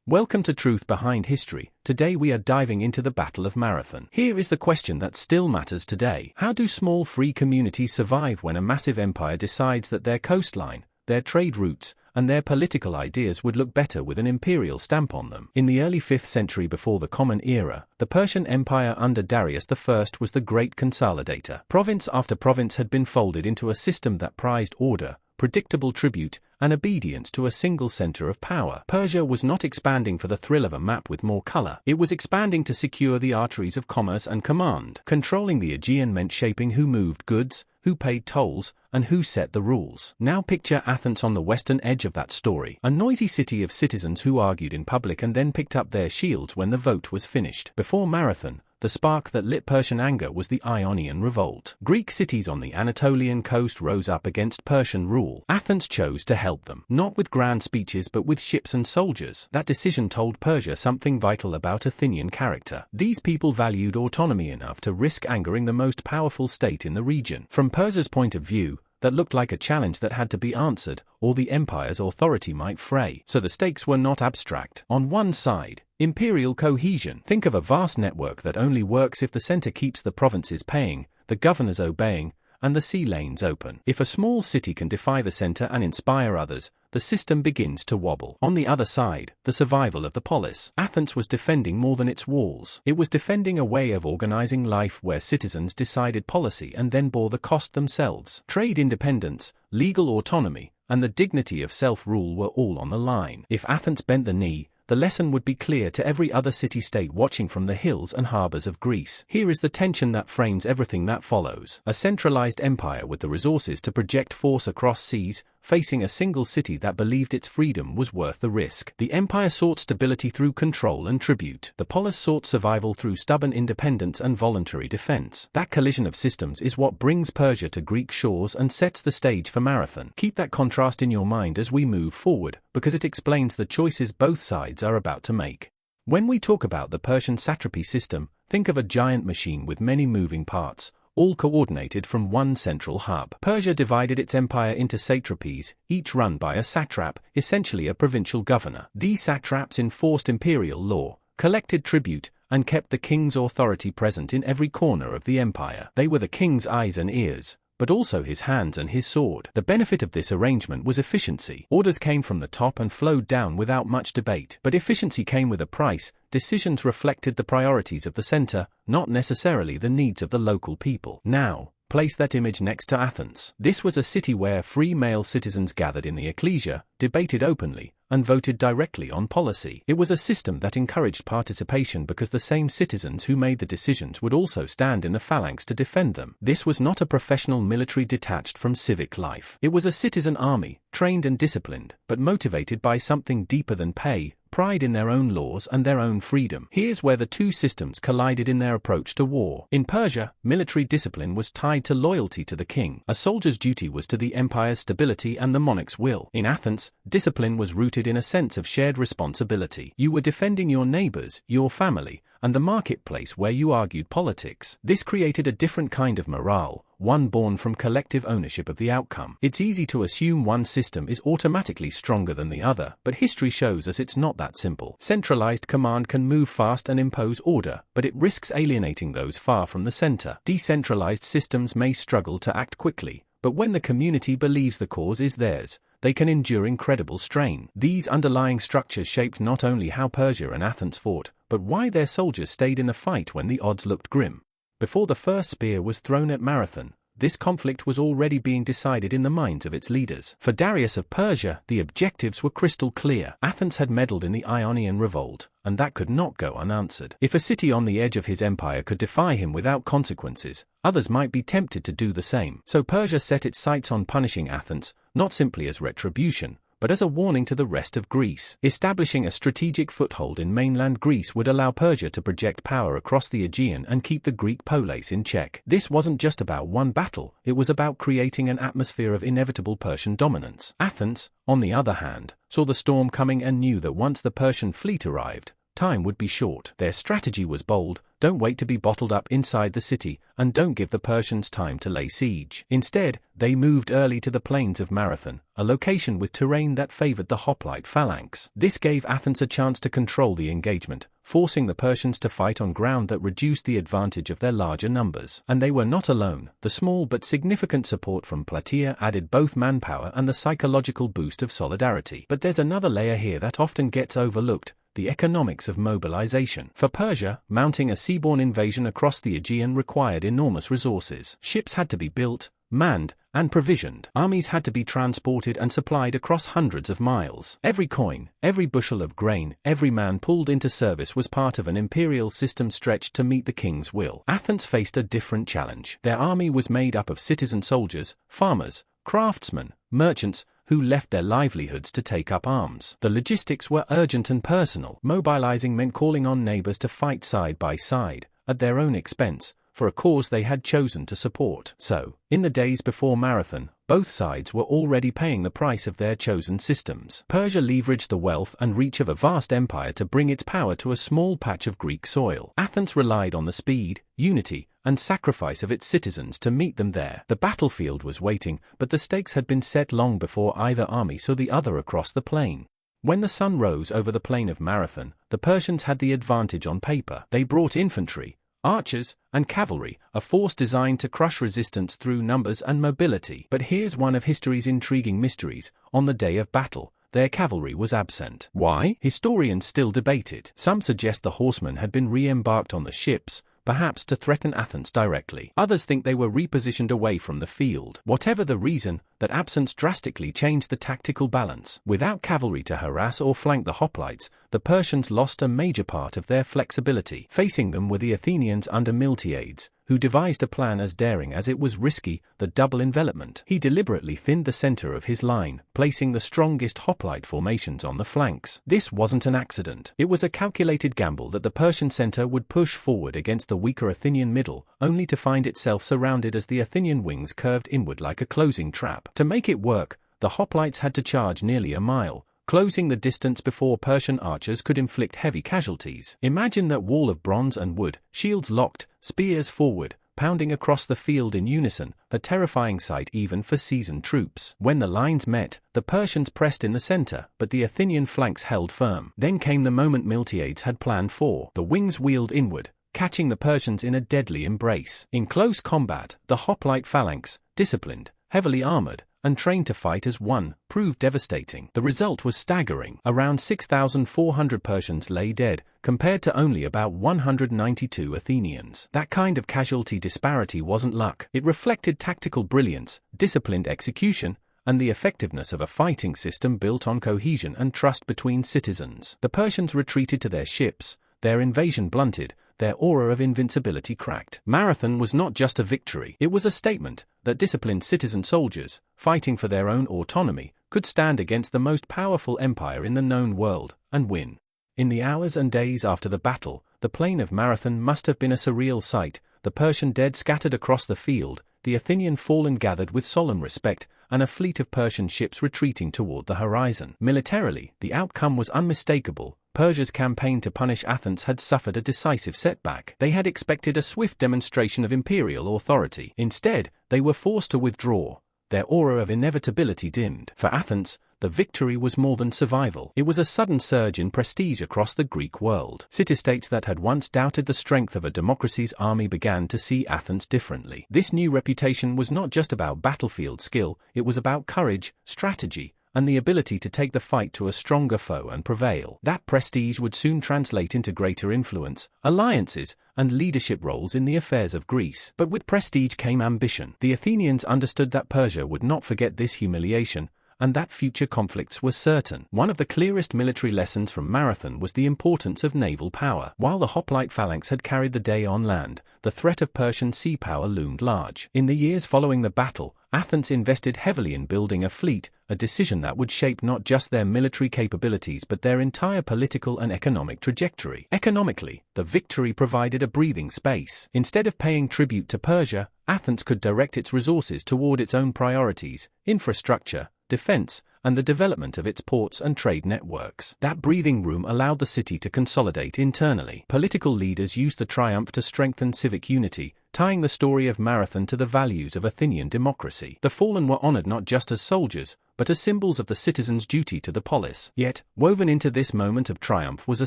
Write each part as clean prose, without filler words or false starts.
Welcome to Truth Behind History. Today we are diving into the Battle of Marathon. Here is the question that still matters today. How do small free communities survive when a massive empire decides that their coastline, their trade routes, and their political ideas would look better with an imperial stamp on them? In the early 5th century before the Common Era, the Persian Empire under Darius I was the great consolidator. Province after province had been folded into a system that prized order, predictable tribute, and obedience to a single center of power. Persia was not expanding for the thrill of a map with more color. It was expanding to secure the arteries of commerce and command. Controlling the Aegean meant shaping who moved goods, who paid tolls, and who set the rules. Now picture Athens on the western edge of that story. A noisy city of citizens who argued in public and then picked up their shields when the vote was finished. Before Marathon, the spark that lit Persian anger was the Ionian Revolt. Greek cities on the Anatolian coast rose up against Persian rule. Athens chose to help them, not with grand speeches but with ships and soldiers. That decision told Persia something vital about Athenian character. These people valued autonomy enough to risk angering the most powerful state in the region. From Persia's point of view, that looked like a challenge that had to be answered, or the empire's authority might fray. So the stakes were not abstract. On one side, imperial cohesion. Think of a vast network that only works if the center keeps the provinces paying, the governors obeying, and the sea lanes open. If a small city can defy the center and inspire others, the system begins to wobble. On the other side, the survival of the polis. Athens was defending more than its walls. It was defending a way of organizing life where citizens decided policy and then bore the cost themselves. Trade independence, legal autonomy, and the dignity of self-rule were all on the line. If Athens bent the knee, the lesson would be clear to every other city-state watching from the hills and harbors of Greece. Here is the tension that frames everything that follows. A centralized empire with the resources to project force across seas, facing a single city that believed its freedom was worth the risk. The empire sought stability through control and tribute. The polis sought survival through stubborn independence and voluntary defense. That collision of systems is what brings Persia to Greek shores and sets the stage for Marathon. Keep that contrast in your mind as we move forward, because it explains the choices both sides are about to make. When we talk about the Persian satrapy system, think of a giant machine with many moving parts, all coordinated from one central hub. Persia divided its empire into satrapies, each run by a satrap, essentially a provincial governor. These satraps enforced imperial law, collected tribute, and kept the king's authority present in every corner of the empire. They were the king's eyes and ears, but also his hands and his sword. The benefit of this arrangement was efficiency. Orders came from the top and flowed down without much debate. But efficiency came with a price. Decisions reflected the priorities of the center, not necessarily the needs of the local people. Now, place that image next to Athens. This was a city where free male citizens gathered in the ecclesia, debated openly, and voted directly on policy. It was a system that encouraged participation because the same citizens who made the decisions would also stand in the phalanx to defend them. This was not a professional military detached from civic life. It was a citizen army, trained and disciplined, but motivated by something deeper than pay, pride in their own laws and their own freedom. Here's where the two systems collided in their approach to war. In Persia, military discipline was tied to loyalty to the king. A soldier's duty was to the empire's stability and the monarch's will. In Athens, discipline was rooted in a sense of shared responsibility. You were defending your neighbors, your family, and the marketplace where you argued politics. This created a different kind of morale, one born from collective ownership of the outcome. It's easy to assume one system is automatically stronger than the other, but history shows us it's not that simple. Centralized command can move fast and impose order, but it risks alienating those far from the center. Decentralized systems may struggle to act quickly, but when the community believes the cause is theirs, they can endure incredible strain. These underlying structures shaped not only how Persia and Athens fought, but why their soldiers stayed in the fight when the odds looked grim. Before the first spear was thrown at Marathon, this conflict was already being decided in the minds of its leaders. For Darius of Persia, the objectives were crystal clear. Athens had meddled in the Ionian Revolt, and that could not go unanswered. If a city on the edge of his empire could defy him without consequences, others might be tempted to do the same. So Persia set its sights on punishing Athens, not simply as retribution, but as a warning to the rest of Greece. Establishing a strategic foothold in mainland Greece would allow Persia to project power across the Aegean and keep the Greek polis in check. This wasn't just about one battle, it was about creating an atmosphere of inevitable Persian dominance. Athens, on the other hand, saw the storm coming and knew that once the Persian fleet arrived, time would be short. Their strategy was bold: don't wait to be bottled up inside the city, and don't give the Persians time to lay siege. Instead, they moved early to the plains of Marathon, a location with terrain that favored the hoplite phalanx. This gave Athens a chance to control the engagement, forcing the Persians to fight on ground that reduced the advantage of their larger numbers. And they were not alone. The small but significant support from Plataea added both manpower and the psychological boost of solidarity. But there's another layer here that often gets overlooked: the economics of mobilization. For Persia, mounting a seaborne invasion across the Aegean required enormous resources. Ships had to be built, manned, and provisioned. Armies had to be transported and supplied across hundreds of miles. Every coin, every bushel of grain, every man pulled into service was part of an imperial system stretched to meet the king's will. Athens faced a different challenge. Their army was made up of citizen soldiers, farmers, craftsmen, merchants, who left their livelihoods to take up arms. The logistics were urgent and personal. Mobilizing meant calling on neighbors to fight side by side, at their own expense, for a cause they had chosen to support. So, in the days before Marathon, both sides were already paying the price of their chosen systems. Persia leveraged the wealth and reach of a vast empire to bring its power to a small patch of Greek soil. Athens relied on the speed, unity, and sacrifice of its citizens to meet them there. The battlefield was waiting, but the stakes had been set long before either army saw the other across the plain. When the sun rose over the plain of Marathon, the Persians had the advantage on paper. They brought infantry, archers, and cavalry, a force designed to crush resistance through numbers and mobility. But here's one of history's intriguing mysteries: on the day of battle, their cavalry was absent. Why? Historians still debate it. Some suggest the horsemen had been re-embarked on the ships, perhaps to threaten Athens directly. Others think they were repositioned away from the field. Whatever the reason, that absence drastically changed the tactical balance. Without cavalry to harass or flank the hoplites, the Persians lost a major part of their flexibility. Facing them were the Athenians under Miltiades, who devised a plan as daring as it was risky: the double envelopment. He deliberately thinned the center of his line, placing the strongest hoplite formations on the flanks. This wasn't an accident. It was a calculated gamble that the Persian center would push forward against the weaker Athenian middle, only to find itself surrounded as the Athenian wings curved inward like a closing trap. To make it work, the hoplites had to charge nearly a mile, closing the distance before Persian archers could inflict heavy casualties. Imagine that wall of bronze and wood, shields locked, spears forward, pounding across the field in unison, a terrifying sight even for seasoned troops. When the lines met, the Persians pressed in the center, but the Athenian flanks held firm. Then came the moment Miltiades had planned for. The wings wheeled inward, catching the Persians in a deadly embrace. In close combat, the hoplite phalanx, disciplined, heavily armored, and trained to fight as one, proved devastating. The result was staggering. Around 6,400 Persians lay dead, compared to only about 192 Athenians. That kind of casualty disparity wasn't luck. It reflected tactical brilliance, disciplined execution, and the effectiveness of a fighting system built on cohesion and trust between citizens. The Persians retreated to their ships, their invasion blunted, their aura of invincibility cracked. Marathon was not just a victory. It was a statement that disciplined citizen soldiers, fighting for their own autonomy, could stand against the most powerful empire in the known world, and win. In the hours and days after the battle, the plain of Marathon must have been a surreal sight: the Persian dead scattered across the field, the Athenian fallen gathered with solemn respect, and a fleet of Persian ships retreating toward the horizon. Militarily, the outcome was unmistakable. Persia's campaign to punish Athens had suffered a decisive setback. They had expected a swift demonstration of imperial authority. Instead, they were forced to withdraw, their aura of inevitability dimmed. For Athens, the victory was more than survival. It was a sudden surge in prestige across the Greek world. City-states that had once doubted the strength of a democracy's army began to see Athens differently. This new reputation was not just about battlefield skill, it was about courage, strategy, and the ability to take the fight to a stronger foe and prevail. That prestige would soon translate into greater influence, alliances, and leadership roles in the affairs of Greece. But with prestige came ambition. The Athenians understood that Persia would not forget this humiliation, and that future conflicts were certain. One of the clearest military lessons from Marathon was the importance of naval power. While the hoplite phalanx had carried the day on land, the threat of Persian sea power loomed large. In the years following the battle, Athens invested heavily in building a fleet, a decision that would shape not just their military capabilities but their entire political and economic trajectory. Economically, the victory provided a breathing space. Instead of paying tribute to Persia, Athens could direct its resources toward its own priorities: infrastructure, defense, and the development of its ports and trade networks. That breathing room allowed the city to consolidate internally. Political leaders used the triumph to strengthen civic unity, tying the story of Marathon to the values of Athenian democracy. The fallen were honored not just as soldiers, but as symbols of the citizens' duty to the polis. Yet, woven into this moment of triumph was a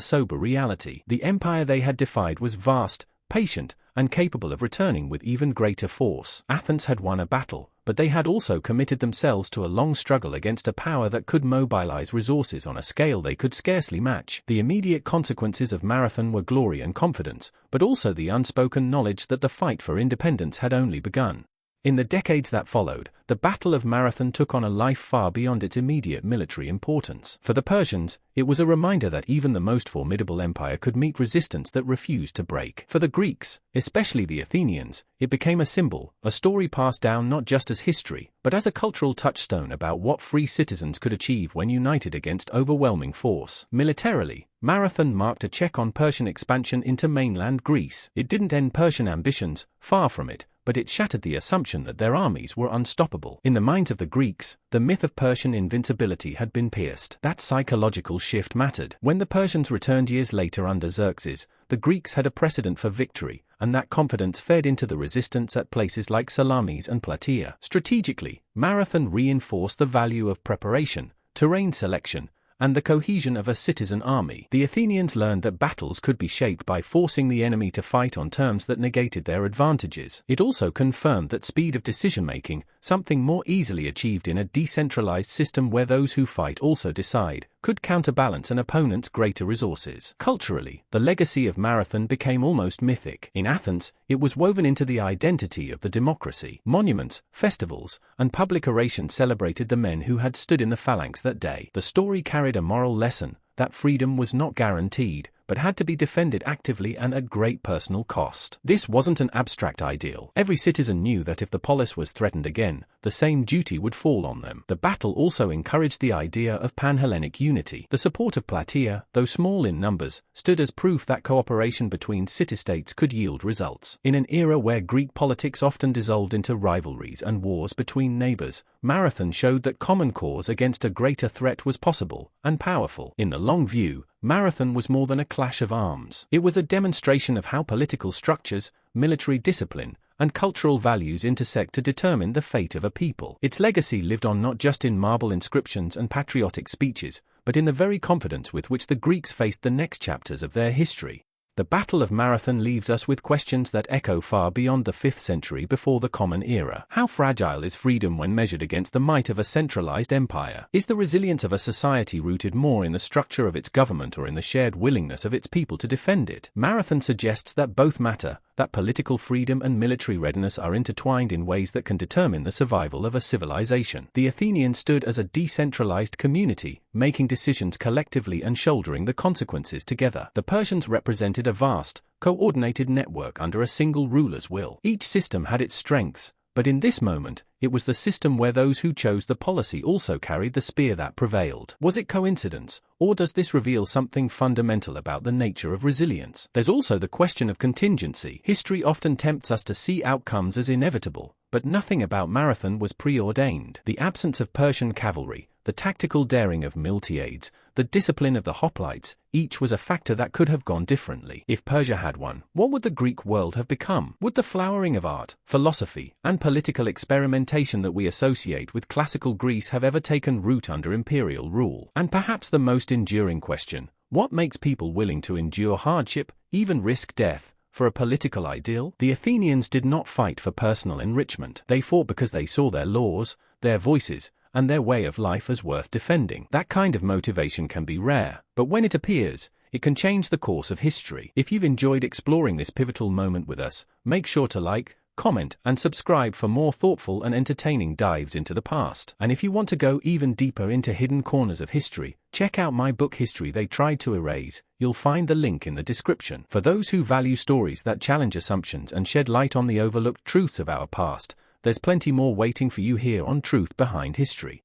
sober reality. The empire they had defied was vast, patient, and capable of returning with even greater force. Athens had won a battle, but they had also committed themselves to a long struggle against a power that could mobilize resources on a scale they could scarcely match. The immediate consequences of Marathon were glory and confidence, but also the unspoken knowledge that the fight for independence had only begun. In the decades that followed, the Battle of Marathon took on a life far beyond its immediate military importance. For the Persians, it was a reminder that even the most formidable empire could meet resistance that refused to break. For the Greeks, especially the Athenians, it became a symbol, a story passed down not just as history, but as a cultural touchstone about what free citizens could achieve when united against overwhelming force. Militarily, Marathon marked a check on Persian expansion into mainland Greece. It didn't end Persian ambitions, far from it, but it shattered the assumption that their armies were unstoppable. In the minds of the Greeks, the myth of Persian invincibility had been pierced. That psychological shift mattered. When the Persians returned years later under Xerxes, the Greeks had a precedent for victory, and that confidence fed into the resistance at places like Salamis and Plataea. Strategically, Marathon reinforced the value of preparation, terrain selection, and the cohesion of a citizen army. The Athenians learned that battles could be shaped by forcing the enemy to fight on terms that negated their advantages. It also confirmed that speed of decision-making, something more easily achieved in a decentralized system where those who fight also decide, could counterbalance an opponent's greater resources. Culturally, the legacy of Marathon became almost mythic. In Athens, it was woven into the identity of the democracy. Monuments, festivals, and public orations celebrated the men who had stood in the phalanx that day. The story carried a moral lesson: that freedom was not guaranteed, but had to be defended actively and at great personal cost. This wasn't an abstract ideal. Every citizen knew that if the polis was threatened again, the same duty would fall on them. The battle also encouraged the idea of pan-Hellenic unity. The support of Plataea, though small in numbers, stood as proof that cooperation between city-states could yield results. In an era where Greek politics often dissolved into rivalries and wars between neighbors, Marathon showed that common cause against a greater threat was possible and powerful. In the long view, Marathon was more than a clash of arms. It was a demonstration of how political structures, military discipline, and cultural values intersect to determine the fate of a people. Its legacy lived on not just in marble inscriptions and patriotic speeches, but in the very confidence with which the Greeks faced the next chapters of their history. The Battle of Marathon leaves us with questions that echo far beyond the 5th century before the Common Era. How fragile is freedom when measured against the might of a centralized empire? Is the resilience of a society rooted more in the structure of its government or in the shared willingness of its people to defend it? Marathon suggests that both matter, that political freedom and military readiness are intertwined in ways that can determine the survival of a civilization. The Athenians stood as a decentralized community, making decisions collectively and shouldering the consequences together. The Persians represented a vast, coordinated network under a single ruler's will. Each system had its strengths, but in this moment, it was the system where those who chose the policy also carried the spear that prevailed. Was it coincidence, or does this reveal something fundamental about the nature of resilience? There's also the question of contingency. History often tempts us to see outcomes as inevitable, but nothing about Marathon was preordained. The absence of Persian cavalry, the tactical daring of Miltiades, the discipline of the hoplites, each was a factor that could have gone differently. If Persia had won, what would the Greek world have become? Would the flowering of art, philosophy, and political experimentation that we associate with classical Greece have ever taken root under imperial rule? And perhaps the most enduring question: what makes people willing to endure hardship, even risk death, for a political ideal? The Athenians did not fight for personal enrichment. They fought because they saw their laws, their voices, and their way of life as worth defending. That kind of motivation can be rare, but when it appears, it can change the course of history. If you've enjoyed exploring this pivotal moment with us, make sure to like, comment, and subscribe for more thoughtful and entertaining dives into the past. And if you want to go even deeper into hidden corners of history, check out my book History They Tried to Erase. You'll find the link in the description. For those who value stories that challenge assumptions and shed light on the overlooked truths of our past, there's plenty more waiting for you here on Truth Behind History.